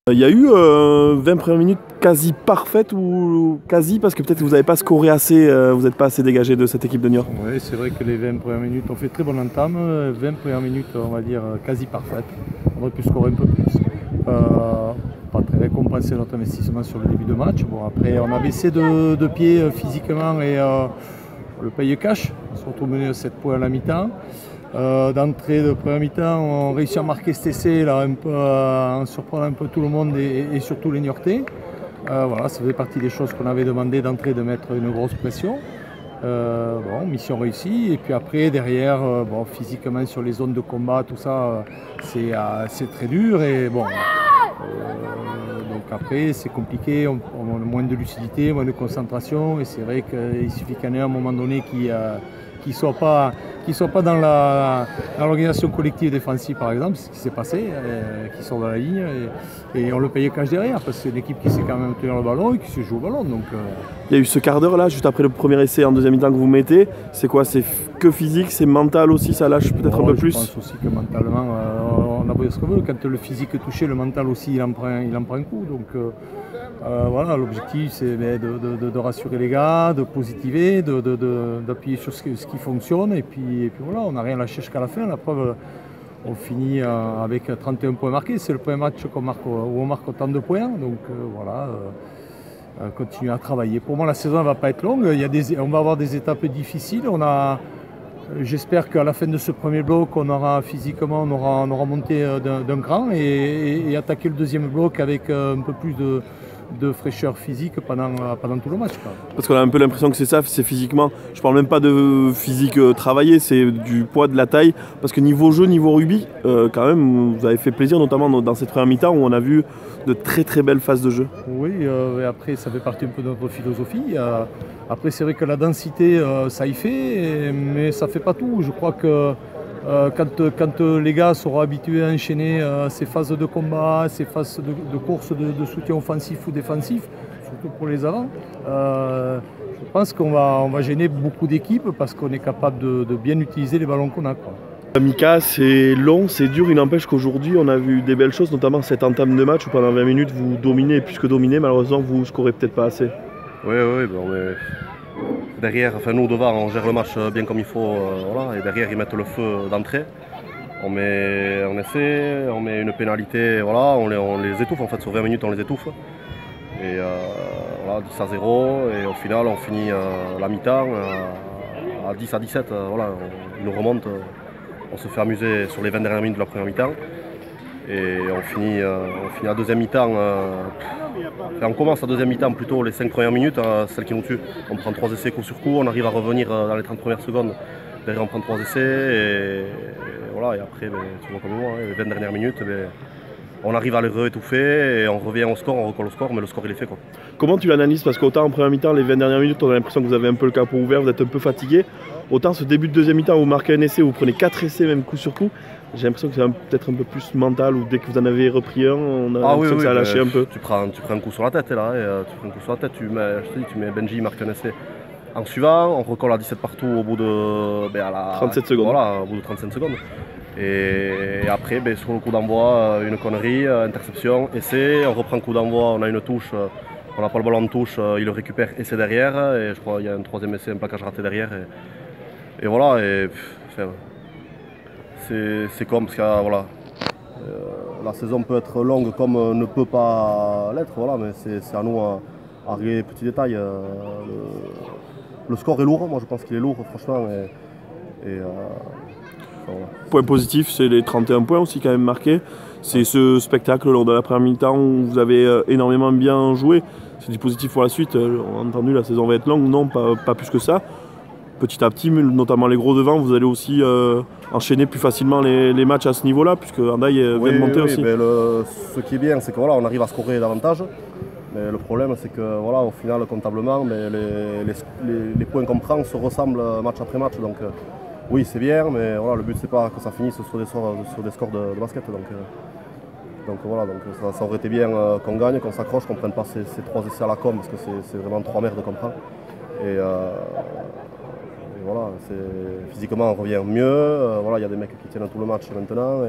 Il y a eu 20 premières minutes quasi parfaites ou quasi parce que peut-être que vous n'avez pas scoré assez, vous n'êtes pas assez dégagé de cette équipe de Niort. Oui, c'est vrai que les 20 premières minutes ont fait très bonne entame, 20 premières minutes on va dire quasi parfaites. On aurait pu scorer un peu plus. Pas très récompensé notre investissement sur le début de match. Bon, après on a baissé de pied physiquement et le paye cash. On se retrouve mené à 7 points à la mi-temps. D'entrée de première mi-temps, on réussit à marquer cet essai là, un peu, en surprenant un peu tout le monde et surtout les Niortais. Voilà, ça faisait partie des choses qu'on avait demandé d'entrée de mettre une grosse pression. Bon, mission réussie. Et puis après, derrière, bon, physiquement sur les zones de combat, tout ça, c'est très dur. Et bon, donc après, c'est compliqué, on a moins de lucidité, moins de concentration. Et c'est vrai qu'il suffit qu'il y en ait un moment donné qui ne soit pas dans l'organisation collective défensive, par exemple, ce qui s'est passé, qui sort de la ligne, et on le payait cash derrière, parce que c'est une équipe qui sait quand même tenir le ballon et qui se joue au ballon. Donc, Il y a eu ce quart d'heure là, juste après le premier essai en deuxième mi-temps que vous mettez. C'est quoi? C'est que physique, c'est mental aussi, ça lâche peut-être un peu plus? Je pense aussi que mentalement, on a beau dire ce qu'on veut, quand le physique est touché, le mental aussi, il en prend un coup. Donc voilà, l'objectif c'est de rassurer les gars, de positiver, d'appuyer sur ce qui fonctionne. Et puis voilà, on n'a rien lâché jusqu'à la fin. La preuve, on finit avec 31 points marqués. C'est le premier match où on marque autant de points. Donc voilà, continuer à travailler. Pour moi, la saison ne va pas être longue. On va avoir des étapes difficiles. J'espère qu'à la fin de ce premier bloc, on aura physiquement, on aura monté d'un cran et attaqué le deuxième bloc avec un peu plus de fraîcheur physique pendant tout le match. Parce qu'on a un peu l'impression que c'est ça, c'est physiquement. Je parle même pas de physique travaillé, c'est du poids, de la taille. Parce que niveau jeu, niveau rugby, quand même, vous avez fait plaisir, notamment dans cette première mi-temps où on a vu de très très belles phases de jeu. Oui, et après ça fait partie un peu de notre philosophie. Après c'est vrai que la densité, ça y fait, mais ça fait pas tout. Je crois que quand les gars seront habitués à enchaîner ces phases de combat, ces phases de course, de soutien offensif ou défensif, surtout pour les avants, je pense qu'on va gêner beaucoup d'équipes parce qu'on est capable de bien utiliser les ballons qu'on a, quoi. Mika, c'est long, c'est dur, il n'empêche qu'aujourd'hui on a vu des belles choses, notamment cette entame de match où pendant 20 minutes vous dominez, et plus que dominez, malheureusement vous scorez peut-être pas assez. Oui, derrière, enfin nous devant on gère le match bien comme il faut, voilà, et derrière ils mettent le feu d'entrée. On essaie, on met une pénalité, voilà, on les étouffe en fait, sur 20 minutes on les étouffe. Et voilà, 10-0, et au final on finit la mi-temps à 10-17, voilà, ils nous remontent. On se fait amuser sur les 20 dernières minutes de la première mi-temps. Et on finit la deuxième mi-temps. On commence la deuxième mi-temps plutôt les 5 premières minutes, celles qui nous tuent. On prend 3 essais coup sur coup, on arrive à revenir dans les 30 premières secondes. Derrière on prend 3 essais et voilà. Et après, tu vois comme moi, les 20 dernières minutes, on arrive à les réétouffer et on revient au score, on recolle au score, mais le score il est fait, quoi. Comment tu l'analyses? Parce qu'autant en première mi-temps, les 20 dernières minutes, on a l'impression que vous avez un peu le capot ouvert, vous êtes un peu fatigué. Autant ce début de deuxième mi-temps, vous marquez un essai, vous prenez 4 essais même coup sur coup. J'ai l'impression que c'est peut-être un peu plus mental, ou dès que vous en avez repris un, on a l'impression que ça a lâché un peu. Tu prends un coup sur la tête là, tu prends un coup sur la tête, tu mets Benji, il marque un essai. En suivant, on recolle à 17 partout au bout de à la 37 secondes. Voilà, au bout de 35 secondes. Et après, sur le coup d'envoi, une connerie, interception, essai, on reprend coup d'envoi, on a une touche, on n'a pas le ballon en touche, il le récupère, essai derrière, et je crois qu'il y a un troisième essai, un plaquage raté derrière. Et voilà, c'est comme, parce que voilà, la saison peut être longue comme ne peut pas l'être, voilà, mais c'est à nous à régler les petits détails. Le score est lourd, moi je pense qu'il est lourd, franchement. Voilà. Point positif, c'est les 31 points aussi quand même marqués. C'est ce spectacle lors de la première mi-temps où vous avez énormément bien joué. C'est du positif pour la suite. On a entendu la saison va être longue, non, pas plus que ça. Petit à petit, notamment les gros devants, vous allez aussi enchaîner plus facilement les matchs à ce niveau-là, puisque Hendaye vient de monter aussi. Mais ce qui est bien, c'est qu'on arrive à scorer davantage. Mais le problème, c'est que voilà, au final, comptablement, les points qu'on prend se ressemblent match après match. Donc oui, c'est bien, mais voilà, le but, c'est pas que ça finisse sur des scores de basket. Donc voilà, ça aurait été bien qu'on gagne, qu'on s'accroche, qu'on ne prenne pas ces 3 essais à la com, parce que c'est vraiment 3 merdes qu'on prend. Et voilà, physiquement on revient mieux, voilà, il y a des mecs qui tiennent tout le match maintenant.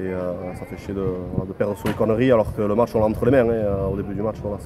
Et ça fait chier de perdre sur les conneries alors que le match on l'a entre les mains. Au début du match, voilà,